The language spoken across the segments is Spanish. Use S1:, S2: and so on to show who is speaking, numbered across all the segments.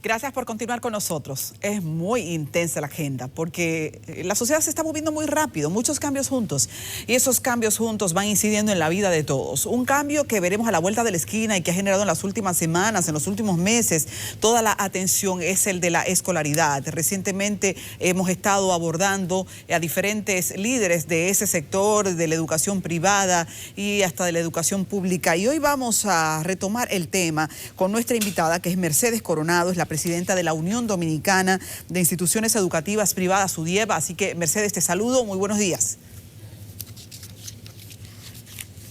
S1: Gracias por continuar con nosotros. Es muy intensa la agenda porque la sociedad se está moviendo muy rápido, muchos cambios juntos. Y esos cambios juntos van incidiendo en la vida de todos. Un cambio que veremos a la vuelta de la esquina y que ha generado en las últimas semanas, en los últimos meses, toda la atención es el de la escolaridad. Recientemente hemos estado abordando a diferentes líderes de ese sector, de la educación privada y hasta de la educación pública. Y hoy vamos a retomar el tema con nuestra invitada, que es Mercedes Coronado, es la presidenta de la Unión Dominicana de Instituciones Educativas Privadas, UDIEP. Así que, Mercedes, te saludo. Muy buenos días.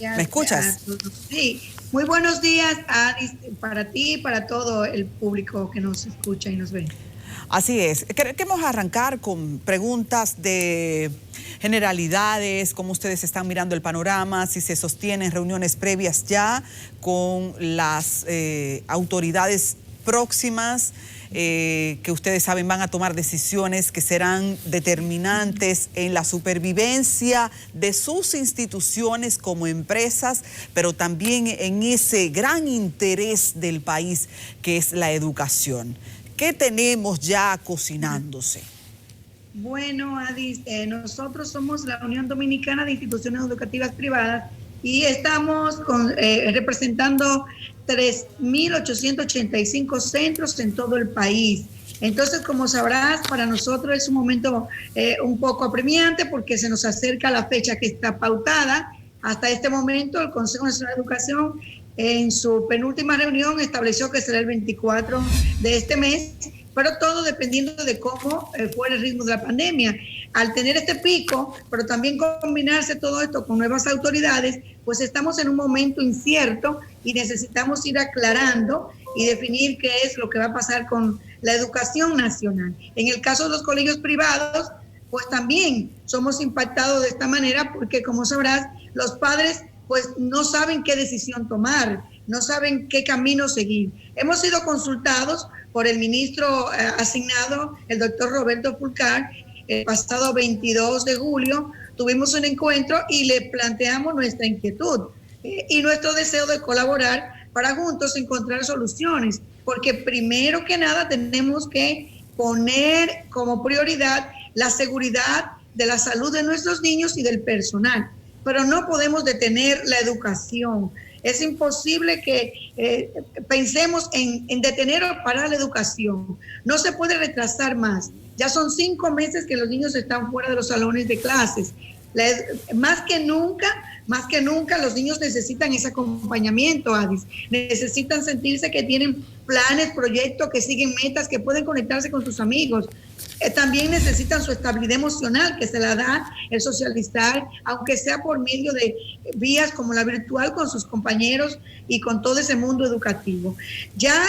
S1: ¿Me escuchas?
S2: Sí, muy buenos días para ti y para todo el público que nos escucha y nos ve.
S1: Así es. Queremos arrancar con preguntas de generalidades, cómo ustedes están mirando el panorama, si se sostienen reuniones previas ya con las autoridades próximas, que ustedes saben van a tomar decisiones que serán determinantes en la supervivencia de sus instituciones como empresas, pero también en ese gran interés del país que es la educación. ¿Qué tenemos ya cocinándose?
S2: Bueno, Adis, nosotros somos la Unión Dominicana de Instituciones Educativas Privadas y estamos representando 3.885 centros en todo el país. Entonces, como sabrás, para nosotros es un momento un poco apremiante porque se nos acerca la fecha que está pautada. Hasta este momento, el Consejo Nacional de Educación, en su penúltima reunión, estableció que será el 24 de este mes, pero todo dependiendo de cómo fue el ritmo de la pandemia. Al tener este pico, pero también combinarse todo esto con nuevas autoridades, pues estamos en un momento incierto y necesitamos ir aclarando y definir qué es lo que va a pasar con la educación nacional. En el caso de los colegios privados, pues también somos impactados de esta manera porque, como sabrás, los padres pues no saben qué decisión tomar, no saben qué camino seguir. Hemos sido consultados por el ministro asignado, el doctor Roberto Fulcar. El pasado 22 de julio tuvimos un encuentro y le planteamos nuestra inquietud y nuestro deseo de colaborar para juntos encontrar soluciones, porque primero que nada tenemos que poner como prioridad la seguridad de la salud de nuestros niños y del personal, pero no podemos detener la educación. Es imposible que pensemos en detener o parar la educación. No se puede retrasar más. Ya son 5 meses que los niños están fuera de los salones de clases. Más que nunca los niños necesitan ese acompañamiento, Adis. Necesitan sentirse que tienen planes, proyectos, que siguen metas, que pueden conectarse con sus amigos. También necesitan su estabilidad emocional, que se la da el socializar, aunque sea por medio de vías como la virtual, con sus compañeros y con todo ese mundo educativo. Ya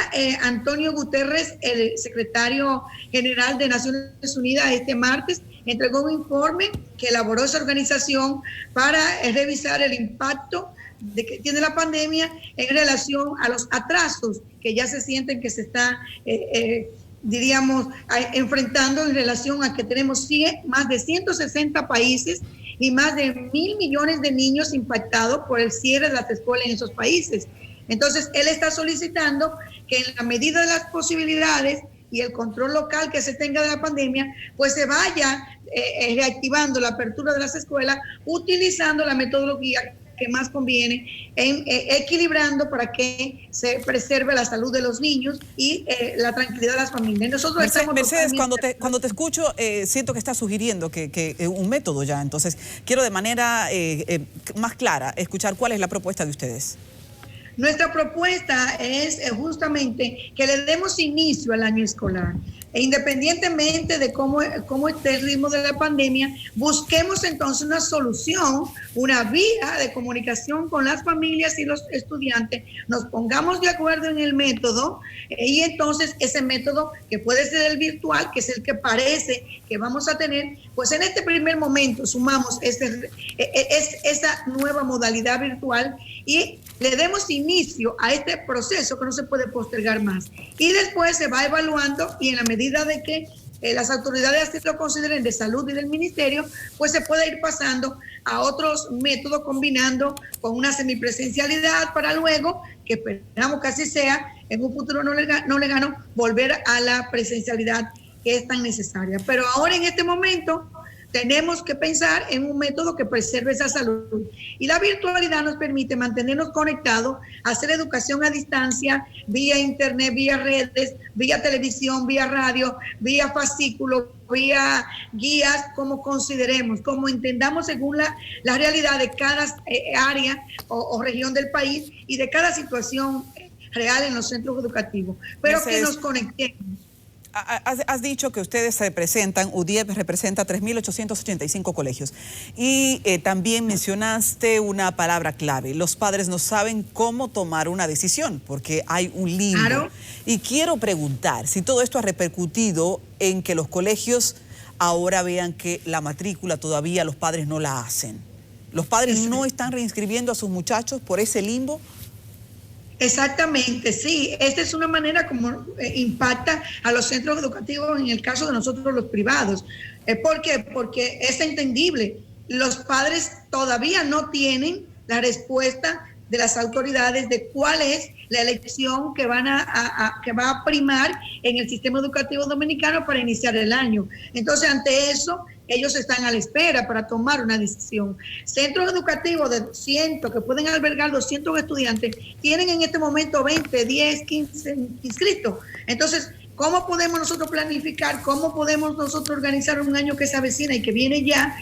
S2: Antonio Guterres, el secretario general de Naciones Unidas, este martes entregó un informe que elaboró esa organización para revisar el impacto que tiene la pandemia en relación a los atrasos que ya se sienten que se está enfrentando en relación a que tenemos más de 160 países y más de 1.000 millones de niños impactados por el cierre de las escuelas en esos países. Entonces, él está solicitando que en la medida de las posibilidades y el control local que se tenga de la pandemia, pues se vaya reactivando la apertura de las escuelas utilizando la metodología que más conviene, equilibrando para que se preserve la salud de los niños y la tranquilidad de las familias. Nosotros
S1: Mercedes, cuando te escucho, siento que estás sugiriendo que un método ya. Entonces, quiero de manera más clara escuchar cuál es la propuesta de ustedes.
S2: Nuestra propuesta es justamente que le demos inicio al año escolar. E independientemente de cómo esté el ritmo de la pandemia, busquemos entonces una solución, una vía de comunicación con las familias y los estudiantes, nos pongamos de acuerdo en el método y entonces ese método que puede ser el virtual, que es el que parece que vamos a tener, pues en este primer momento sumamos esa nueva modalidad virtual y le demos inicio a este proceso que no se puede postergar más. Y después se va evaluando y en la medida de que las autoridades así lo consideren de salud y del ministerio, pues se puede ir pasando a otros métodos combinando con una semipresencialidad para luego, que esperamos que así sea, en un futuro no lejano, volver a la presencialidad que es tan necesaria. Pero ahora en este momento tenemos que pensar en un método que preserve esa salud. Y la virtualidad nos permite mantenernos conectados, hacer educación a distancia, vía internet, vía redes, vía televisión, vía radio, vía fascículos, vía guías, como consideremos, como entendamos según la realidad de cada área o región del país y de cada situación real en los centros educativos. Pero que nos conectemos.
S1: Has dicho que ustedes representan, UDIEP representa 3.885 colegios y también mencionaste una palabra clave: los padres no saben cómo tomar una decisión porque hay un limbo. Claro. Y quiero preguntar si todo esto ha repercutido en que los colegios ahora vean que la matrícula todavía los padres no la hacen. ¿Los padres no están reinscribiendo a sus muchachos por ese limbo?
S2: Exactamente, sí. Esta es una manera como impacta a los centros educativos en el caso de nosotros los privados. ¿Por qué? Porque es entendible. Los padres todavía no tienen la respuesta de las autoridades de cuál es la elección que va a primar en el sistema educativo dominicano para iniciar el año. Entonces, ante eso, ellos están a la espera para tomar una decisión. Centros educativos de 200, que pueden albergar 200 estudiantes, tienen en este momento 20, 10, 15 inscritos. Entonces, ¿cómo podemos nosotros planificar? ¿Cómo podemos nosotros organizar un año que se avecina y que viene ya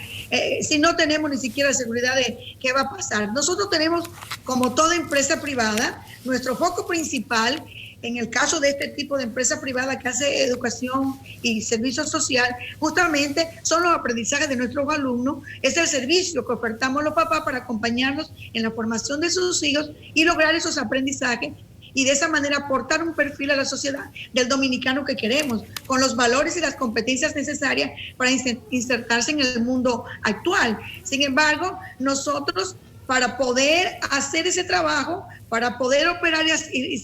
S2: si no tenemos ni siquiera seguridad de qué va a pasar? Nosotros tenemos, como toda empresa privada, nuestro foco principal, en el caso de este tipo de empresa privada que hace educación y servicio social, justamente son los aprendizajes de nuestros alumnos, es el servicio que ofertamos los papás para acompañarlos en la formación de sus hijos y lograr esos aprendizajes y de esa manera aportar un perfil a la sociedad del dominicano que queremos, con los valores y las competencias necesarias para insertarse en el mundo actual. Sin embargo, nosotros, para poder hacer ese trabajo, para poder operar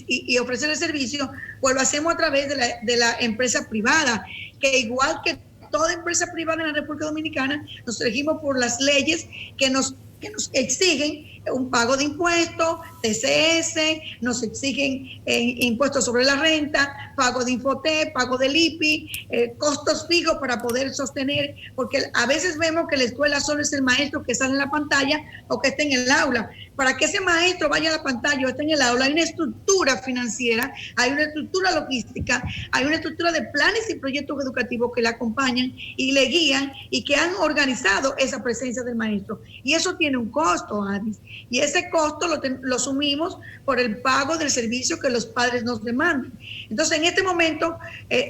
S2: y ofrecer el servicio, pues lo hacemos a través de la empresa privada, que igual que toda empresa privada en la República Dominicana, nos regimos por las leyes que nos exigen un pago de impuestos, TCS, nos exigen impuestos sobre la renta, pago de Infotep, pago del IPI, costos fijos para poder sostener, porque a veces vemos que la escuela solo es el maestro que sale en la pantalla o que está en el aula. Para que ese maestro vaya a la pantalla o esté en el aula, hay una estructura financiera, hay una estructura logística, hay una estructura de planes y proyectos educativos que le acompañan y le guían y que han organizado esa presencia del maestro. Y eso tiene un costo, Adis. Y ese costo lo asumimos por el pago del servicio que los padres nos demandan. Entonces, en este momento,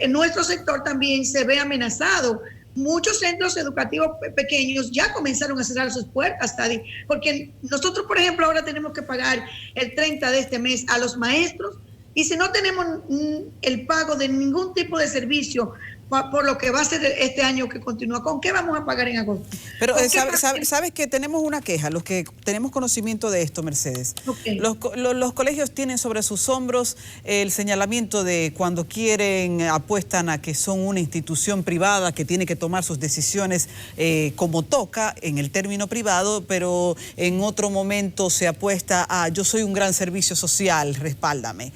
S2: nuestro sector también se ve amenazado. Muchos centros educativos pequeños ya comenzaron a cerrar sus puertas, Tadi, porque nosotros, por ejemplo, ahora tenemos que pagar el 30 de este mes a los maestros, y si no tenemos el pago de ningún tipo de servicio por lo que va a ser este año que continúa, ¿con qué vamos a pagar en agosto?
S1: Pero sabes que tenemos una queja, los que tenemos conocimiento de esto, Mercedes. Okay. Los colegios tienen sobre sus hombros el señalamiento de cuando quieren, apuestan a que son una institución privada que tiene que tomar sus decisiones como toca en el término privado, pero en otro momento se apuesta a yo soy un gran servicio social, respáldame.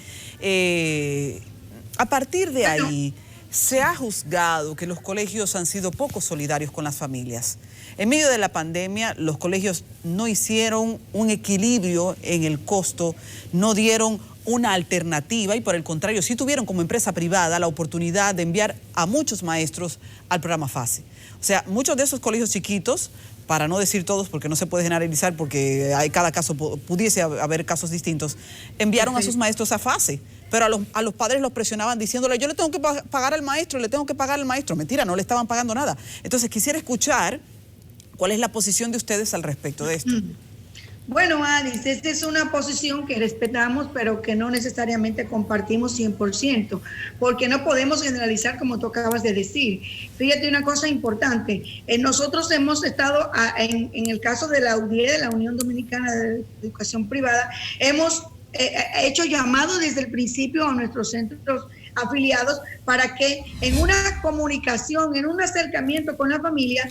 S1: A partir de ahí, se ha juzgado que los colegios han sido poco solidarios con las familias. En medio de la pandemia, los colegios no hicieron un equilibrio en el costo, no dieron una alternativa y por el contrario, sí tuvieron como empresa privada la oportunidad de enviar a muchos maestros al programa FASE. O sea, muchos de esos colegios chiquitos, para no decir todos porque no se puede generalizar porque hay cada caso, pudiese haber casos distintos, enviaron a sus maestros a FASE. Pero a los padres los presionaban diciéndole, yo le tengo que pagar al maestro, le tengo que pagar al maestro. Mentira, no le estaban pagando nada. Entonces quisiera escuchar cuál es la posición de ustedes al respecto de esto.
S2: Bueno, Adis, esta es una posición que respetamos, pero que no necesariamente compartimos 100%, porque no podemos generalizar como tú acabas de decir. Fíjate una cosa importante, nosotros hemos estado, en el caso de la UDIE, de la Unión Dominicana de Educación Privada, hemos hecho llamado desde el principio a nuestros centros afiliados para que en una comunicación, en un acercamiento con la familia,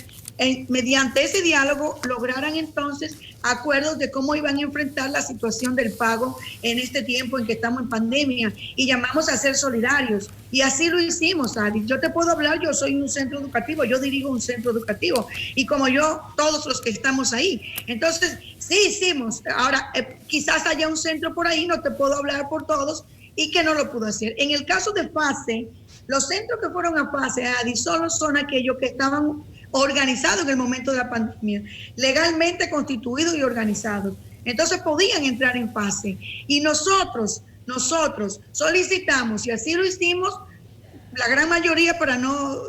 S2: mediante ese diálogo lograran entonces acuerdos de cómo iban a enfrentar la situación del pago en este tiempo en que estamos en pandemia, y llamamos a ser solidarios, y así lo hicimos, Adi. Yo te puedo hablar, yo soy un centro educativo, yo dirijo un centro educativo, y como yo, todos los que estamos ahí. Entonces, sí hicimos. Ahora, quizás haya un centro por ahí, no te puedo hablar por todos, y que no lo pudo hacer. En el caso de FASE, los centros que fueron a FASE, Adi, solo son aquellos que estaban organizados en el momento de la pandemia, legalmente constituidos y organizados. Entonces podían entrar en FASE. Y nosotros solicitamos, y así lo hicimos, la gran mayoría, para no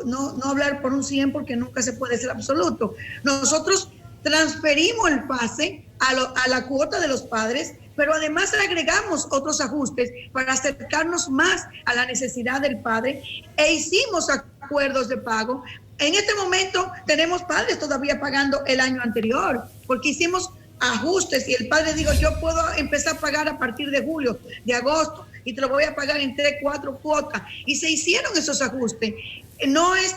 S2: hablar por un 100, porque nunca se puede ser absoluto, nosotros transferimos el FASE a la cuota de los padres, pero además le agregamos otros ajustes para acercarnos más a la necesidad del padre, e hicimos acuerdos de pago. En este momento tenemos padres todavía pagando el año anterior, porque hicimos ajustes y el padre dijo, yo puedo empezar a pagar a partir de julio, de agosto, y te lo voy a pagar en 3, 4 cuotas. Y se hicieron esos ajustes. No es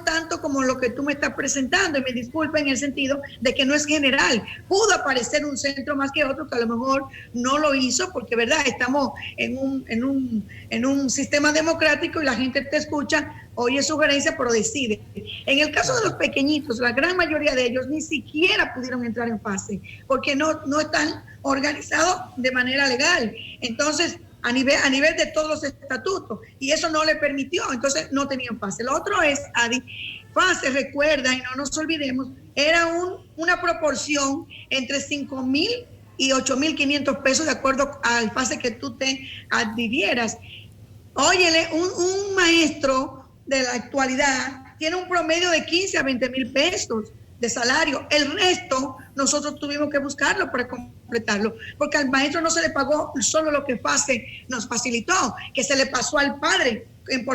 S2: tanto como lo que tú me estás presentando, y me disculpa en el sentido de que no es general. Pudo aparecer un centro más que otro que a lo mejor no lo hizo, porque verdad, estamos en un sistema democrático y la gente te escucha, oye sugerencias, pero decide. En el caso de los pequeñitos, la gran mayoría de ellos ni siquiera pudieron entrar en FASE, porque no están organizados de manera legal. Entonces, a nivel de todos los estatutos, y eso no le permitió, entonces no tenían FASE. Lo otro es, Adi, FASE, recuerda, y no nos olvidemos, era una proporción entre 5,000 y 8,500 pesos de acuerdo al FASE que tú te adhirieras. Óyele, un maestro de la actualidad tiene un promedio de 15 a 20 mil pesos de salario. El resto nosotros tuvimos que buscarlo para completarlo, porque al maestro no se le pagó solo lo que FASE nos facilitó, que se le pasó al padre en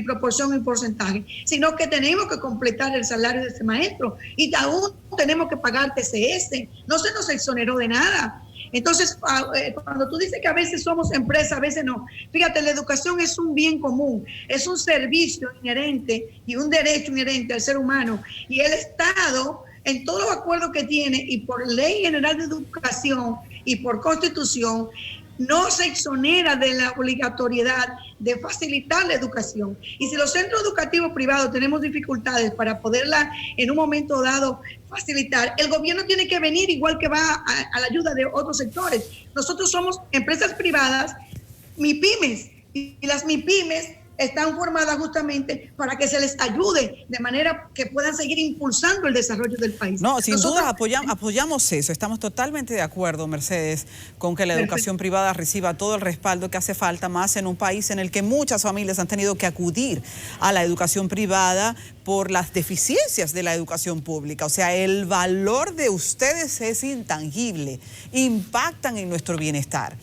S2: proporción y porcentaje, sino que tenemos que completar el salario de ese maestro, y aún tenemos que pagar TCS, no se nos exoneró de nada. Entonces, cuando tú dices que a veces somos empresa, a veces no. Fíjate, la educación es un bien común, es un servicio inherente y un derecho inherente al ser humano. Y el Estado, en todos los acuerdos que tiene, y por Ley General de Educación y por Constitución, no se exonera de la obligatoriedad de facilitar la educación. Y si los centros educativos privados tenemos dificultades para poderla en un momento dado facilitar, el gobierno tiene que venir, igual que va a la ayuda de otros sectores. Nosotros somos empresas privadas, MIPYMES, y las MIPYMES están formadas justamente para que se les ayude de manera que puedan seguir impulsando el desarrollo del país.
S1: No, sin duda apoyamos eso. Estamos totalmente de acuerdo, Mercedes, con que la educación privada reciba todo el respaldo que hace falta, más en un país en el que muchas familias han tenido que acudir a la educación privada por las deficiencias de la educación pública. O sea, el valor de ustedes es intangible, impactan en nuestro bienestar.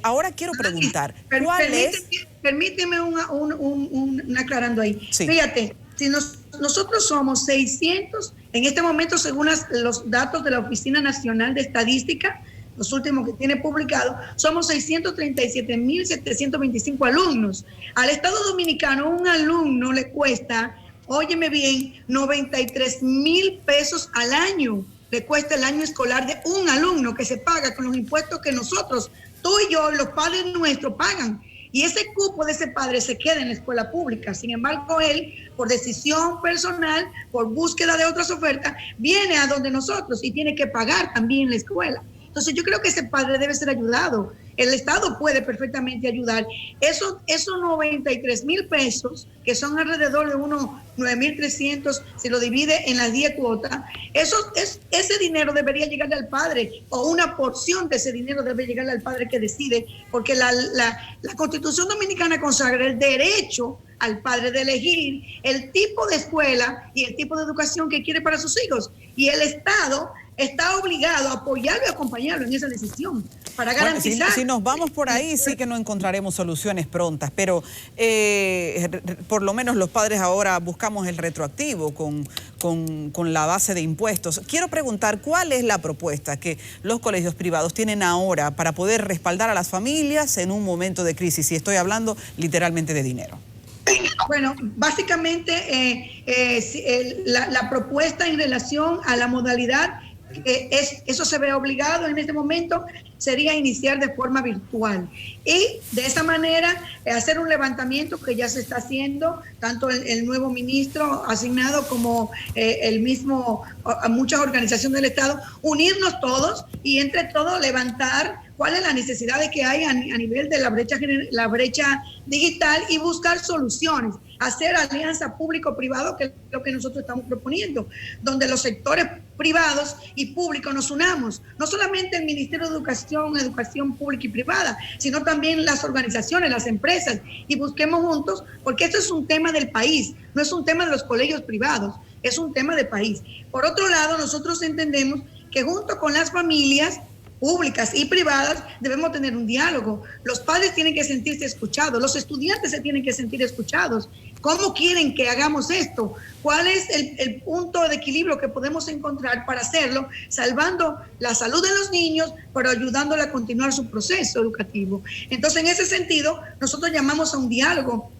S1: Ahora quiero preguntar, ¿cuál es?
S2: Permíteme un aclarando ahí. Sí. Fíjate, si nosotros somos 600, en este momento, según los datos de la Oficina Nacional de Estadística, los últimos que tiene publicado, somos 637,725 alumnos. Al Estado Dominicano, un alumno le cuesta, óyeme bien, 93,000 pesos al año. Le cuesta el año escolar de un alumno, que se paga con los impuestos que nosotros, tú y yo, los padres nuestros, pagan. Y ese cupo de ese padre se queda en la escuela pública. Sin embargo, él, por decisión personal, por búsqueda de otras ofertas, viene a donde nosotros y tiene que pagar también la escuela. Entonces, yo creo que ese padre debe ser ayudado. El Estado puede perfectamente ayudar. Esos 93,000 pesos, que son alrededor de unos 9,300, se lo divide en las 10 cuotas, ese dinero debería llegarle al padre, o una porción de ese dinero debe llegarle al padre que decide, porque la Constitución Dominicana consagra el derecho al padre de elegir el tipo de escuela y el tipo de educación que quiere para sus hijos. Y el Estado está obligado a apoyarlo y acompañarlo en esa decisión. para garantizar.
S1: Bueno, si nos vamos por ahí, sí que no encontraremos soluciones prontas, pero por lo menos los padres ahora buscamos el retroactivo con la base de impuestos. Quiero preguntar, ¿cuál es la propuesta que los colegios privados tienen ahora para poder respaldar a las familias en un momento de crisis? Y estoy hablando literalmente de dinero.
S2: Bueno, básicamente la propuesta en relación a la modalidad, eso se ve obligado en este momento, sería iniciar de forma virtual y de esa manera hacer un levantamiento que ya se está haciendo, tanto el nuevo ministro asignado como el mismo, muchas organizaciones del Estado, unirnos todos y entre todos levantar cuál es la necesidad que hay a nivel de la brecha digital y buscar soluciones, hacer alianza público-privado, que es lo que nosotros estamos proponiendo, donde los sectores privados y públicos nos unamos, no solamente el Ministerio de Educación Pública y Privada, sino también las organizaciones, las empresas, y busquemos juntos, porque esto es un tema del país, no es un tema de los colegios privados, es un tema de país. Por otro lado, nosotros entendemos que junto con las familias públicas y privadas debemos tener un diálogo. Los padres tienen que sentirse escuchados, los estudiantes se tienen que sentir escuchados. ¿Cómo quieren que hagamos esto? ¿Cuál es el punto de equilibrio que podemos encontrar para hacerlo, salvando la salud de los niños, pero ayudándole a continuar su proceso educativo? Entonces, en ese sentido, nosotros llamamos a un diálogo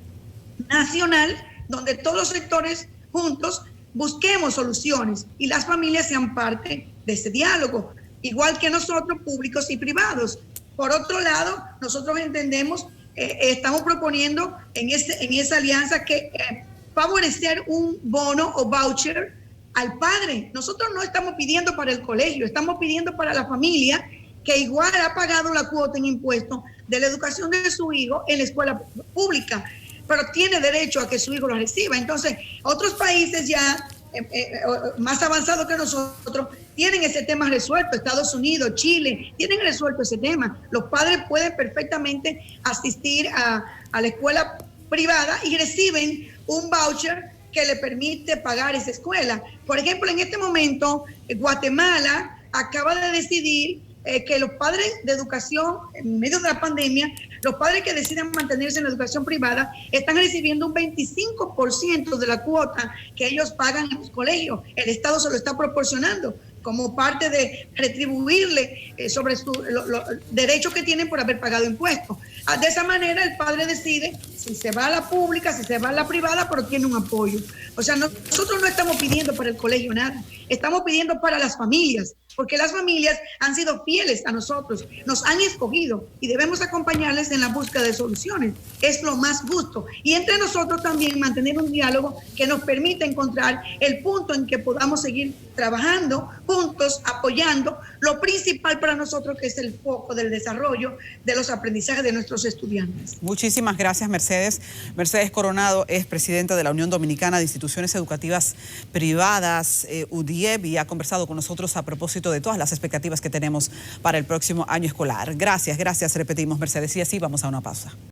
S2: nacional donde todos los sectores juntos busquemos soluciones y las familias sean parte de ese diálogo, igual que nosotros, públicos y privados. Por otro lado, nosotros entendemos, estamos proponiendo en esa alianza que favorecer un bono o voucher al padre. Nosotros no estamos pidiendo para el colegio, estamos pidiendo para la familia que igual ha pagado la cuota en impuestos de la educación de su hijo en la escuela pública, pero tiene derecho a que su hijo lo reciba. Entonces, otros países ya más avanzados que nosotros tienen ese tema resuelto. Estados Unidos, Chile, tienen resuelto ese tema. Los padres pueden perfectamente asistir a la escuela privada y reciben un voucher que le permite pagar esa escuela. Por ejemplo, en este momento, Guatemala acaba de decidir que los padres de educación, en medio de la pandemia, los padres que deciden mantenerse en la educación privada están recibiendo un 25% de la cuota que ellos pagan en los colegios. El Estado se lo está proporcionando como parte de retribuirle sobre su derechos que tienen por haber pagado impuestos. De esa manera el padre decide si se va a la pública, si se va a la privada, pero tiene un apoyo. O sea, nosotros no estamos pidiendo para el colegio nada, estamos pidiendo para las familias, porque las familias han sido fieles a nosotros, nos han escogido y debemos acompañarles en la búsqueda de soluciones. Es lo más justo. Y entre nosotros también mantener un diálogo que nos permita encontrar el punto en que podamos seguir trabajando juntos, apoyando lo principal para nosotros, que es el foco del desarrollo de los aprendizajes de nuestros estudiantes.
S1: Muchísimas gracias, Mercedes. Mercedes Coronado es presidenta de la Unión Dominicana de Instituciones Educativas Privadas, UDIEP, y ha conversado con nosotros a propósito de todas las expectativas que tenemos para el próximo año escolar. Gracias, repetimos, Mercedes. Y así vamos a una pausa.